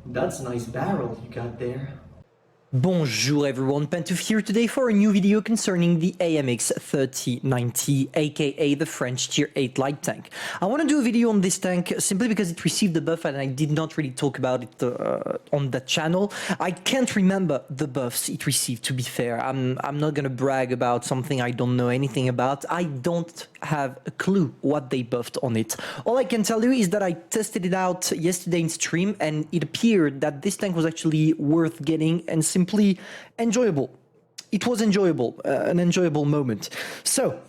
That's a nice barrel you got there. Bonjour everyone, Pantoufleee here today for a new video concerning the AMX 3090, aka the French Tier 8 light tank. I want to do a video on this tank simply because it received the buff and I did not really talk about it on that channel. I can't remember the buffs it received, to be fair. I'm not going to brag about something I don't know anything about. I don't have a clue what they buffed on it. All I can tell you is that I tested it out yesterday in stream and it appeared that this tank was actually worth getting and simply enjoyable. It was enjoyable, an enjoyable moment. So,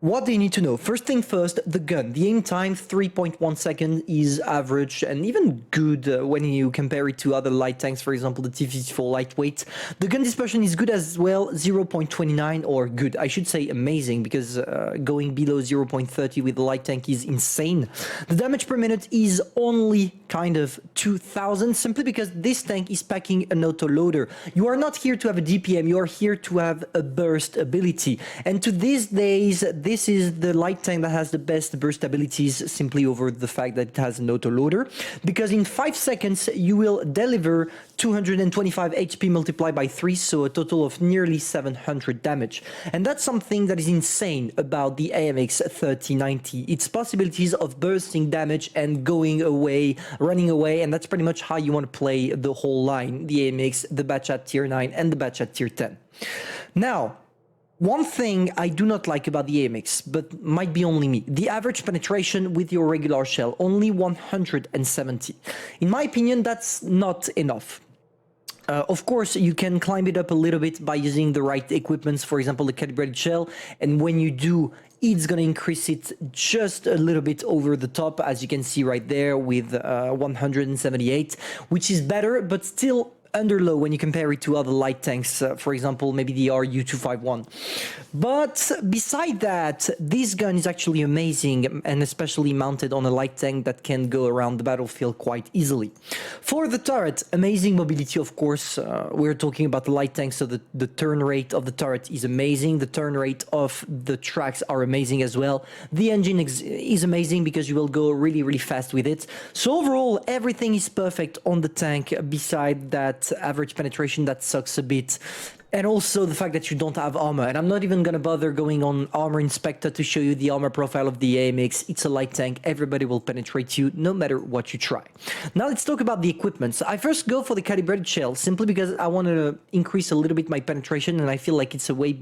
what do you need to know? First thing first, the gun. The aim time, 3.1 seconds, is average and even good when you compare it to other light tanks, for example, the T-54 lightweight. The gun dispersion is good as well, 0.29, or good. I should say amazing, because going below 0.30 with the light tank is insane. The damage per minute is only kind of 2,000, simply because this tank is packing an auto-loader. You are not here to have a DPM, you are here to have a burst ability. And to these days, this is the light tank that has the best burst abilities simply over the fact that it has an autoloader, because in 5 seconds you will deliver 225 HP multiplied by 3, so a total of nearly 700 damage. And that's something that is insane about the AMX 3090, its possibilities of bursting damage and going away, running away, and that's pretty much how you want to play the whole line, the AMX, the batch at tier 9 and the batch at tier 10. Now, one thing I do not like about the AMX, but might be only me, the average penetration with your regular shell, only 170. In my opinion, that's not enough. Of course, you can climb it up a little bit by using the right equipments, for example, the calibrated shell, and when you do, it's going to increase it just a little bit over the top, as you can see right there with 178, which is better, but still under low when you compare it to other light tanks, for example, maybe the RU-251. But beside that, this gun is actually amazing, and especially mounted on a light tank that can go around the battlefield quite easily. For the turret, amazing mobility, of course. We're talking about the light tank, so the turn rate of the turret is amazing. The turn rate of the tracks are amazing as well. The engine is amazing because you will go really, really fast with it. So overall, everything is perfect on the tank, beside that average penetration that sucks a bit, and also the fact that you don't have armor. And I'm not even gonna bother going on Armor Inspector to show you the armor profile of the AMX. It's a light tank, everybody will penetrate you no matter what you try. Now let's talk about the equipment. So I first go for the calibrated shell simply because I want to increase a little bit my penetration, and I feel like it's way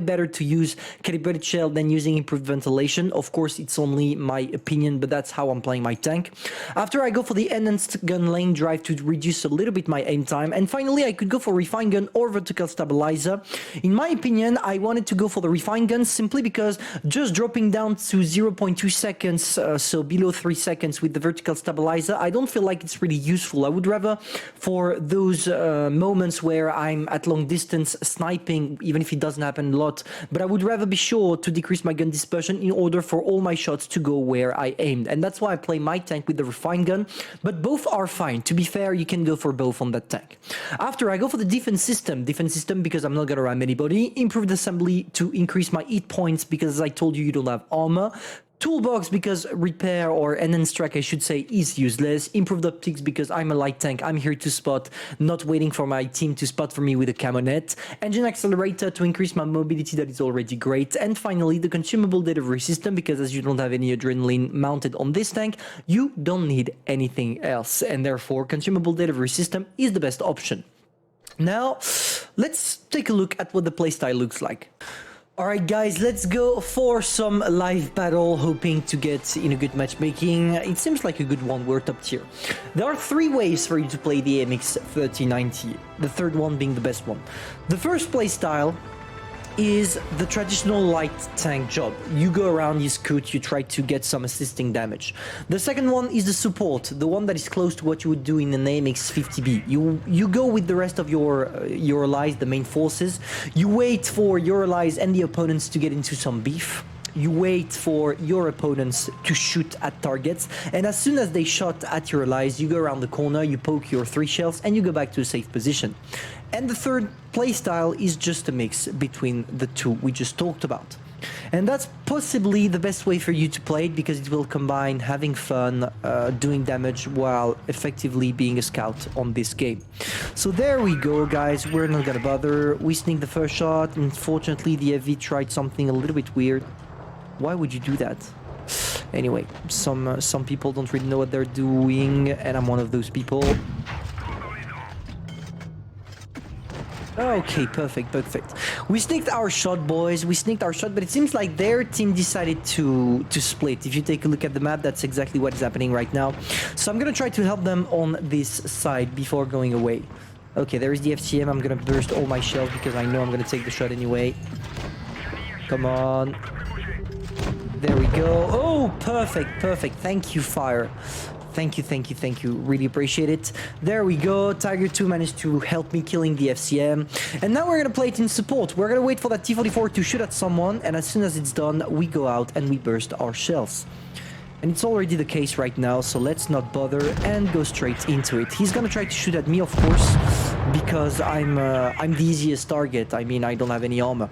better to use calibrated shell than using improved ventilation. Of course, it's only my opinion, but that's how I'm playing my tank. After I go for the enhanced gun lane drive to reduce a little bit my aim time, and finally I could go for refined gun or vertical stabilizer. In my opinion, I wanted to go for the refined gun simply because just dropping down to 0.2 seconds, so below 3 seconds with the vertical stabilizer, I don't feel like it's really useful. I would rather, for those moments where I'm at long distance sniping, even if it doesn't happen a lot, but I would rather be sure to decrease my gun dispersion in order for all my shots to go where I aimed. And that's why I play my tank with the refined gun, but both are fine. To be fair, you can go for both on that tank. After, I go for the defense system because I'm not gonna ram anybody. Improved assembly to increase my hit points because, as I told you, you don't have armor. Toolbox because repair, or enhanced track I should say, is useless. Improved optics because I'm a light tank, I'm here to spot, not waiting for my team to spot for me with a camo net. Engine accelerator to increase my mobility, that is already great. And finally, the consumable delivery system, because as you don't have any adrenaline mounted on this tank, you don't need anything else, and therefore consumable delivery system is the best option. Now, let's take a look at what the playstyle looks like. Alright guys, let's go for some live battle, hoping to get in a good matchmaking. It seems like a good one, we're top tier. There are 3 ways for you to play the AMX 3090, the third one being the best one. The first playstyle is the traditional light tank job. You go around, you scoot, you try to get some assisting damage. The second one is the support, the one that is close to what you would do in an AMX 50B. You go with the rest of your allies, the main forces. You wait for your allies and the opponents to get into some beef. You wait for your opponents to shoot at targets, and as soon as they shot at your allies, you go around the corner, you poke your 3 shells, and you go back to a safe position. And the third playstyle is just a mix between the two we just talked about. And that's possibly the best way for you to play it, because it will combine having fun, doing damage, while effectively being a scout on this game. So there we go, guys. We're not gonna bother. We sneaked the first shot. Unfortunately, the FV tried something a little bit weird. Why would you do that? Anyway, some people don't really know what they're doing, and I'm one of those people. Okay, perfect. We sneaked our shot, boys. We sneaked our shot, but it seems like their team decided to split. If you take a look at the map, that's exactly what is happening right now. So I'm gonna try to help them on this side before going away. Okay, there is the FCM. I'm gonna burst all my shells because I know I'm gonna take the shot anyway. Come on. There we go. Oh, perfect. Thank you, Fire. Thank you. Really appreciate it. There we go. Tiger 2 managed to help me killing the FCM. And now we're gonna play it in support. We're gonna wait for that T-44 to shoot at someone, and as soon as it's done, we go out and we burst our shells. And it's already the case right now, so let's not bother and go straight into it. He's gonna try to shoot at me, of course, because I'm the easiest target. I mean, I don't have any armor.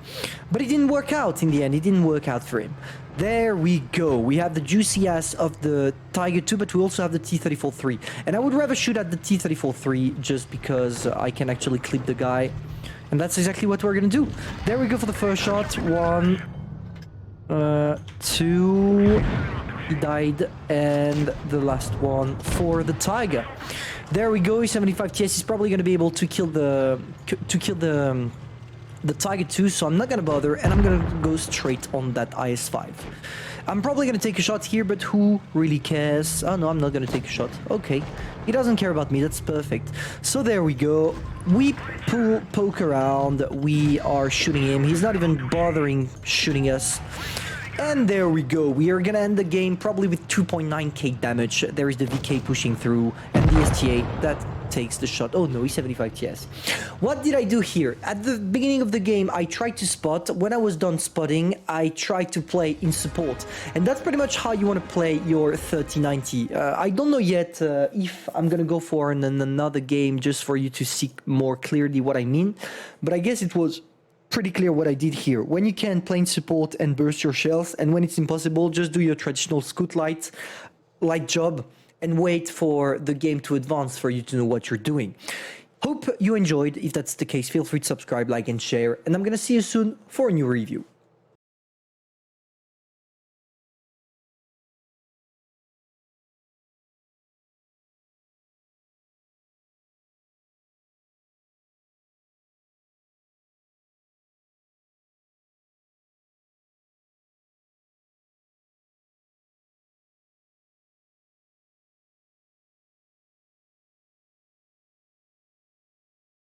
But it didn't work out in the end. It didn't work out for him. There we go. We have the juicy ass of the Tiger 2, but we also have the T-34-3. And I would rather shoot at the T-34-3 just because I can actually clip the guy. And that's exactly what we're gonna do. There we go for the first shot. 1, 2... He died, and the last one for the Tiger. There we go. 75 TS is probably going to be able to kill the Tiger 2, so I'm not going to bother, and I'm going to go straight on that IS-5. I'm probably going to take a shot here, but who really cares? Oh no, I'm not going to take a shot. Okay, he doesn't care about me. That's perfect. So there we go. We poke around. We are shooting him. He's not even bothering shooting us. And there we go. We are gonna end the game probably with 2.9k damage. There is the VK pushing through, and the STA that takes the shot. Oh no, he's 75 TS. What did I do here? At the beginning of the game, I tried to spot. When I was done spotting, I tried to play in support. And that's pretty much how you want to play your 3090. I don't know yet if I'm gonna go for another game just for you to see more clearly what I mean. But I guess it was pretty clear what I did here. When you can, play in support and burst your shells, and when it's impossible, just do your traditional scout light job and wait for the game to advance for you to know what you're doing. Hope you enjoyed. If that's the case, feel free to subscribe, like, and share, and I'm gonna see you soon for a new review.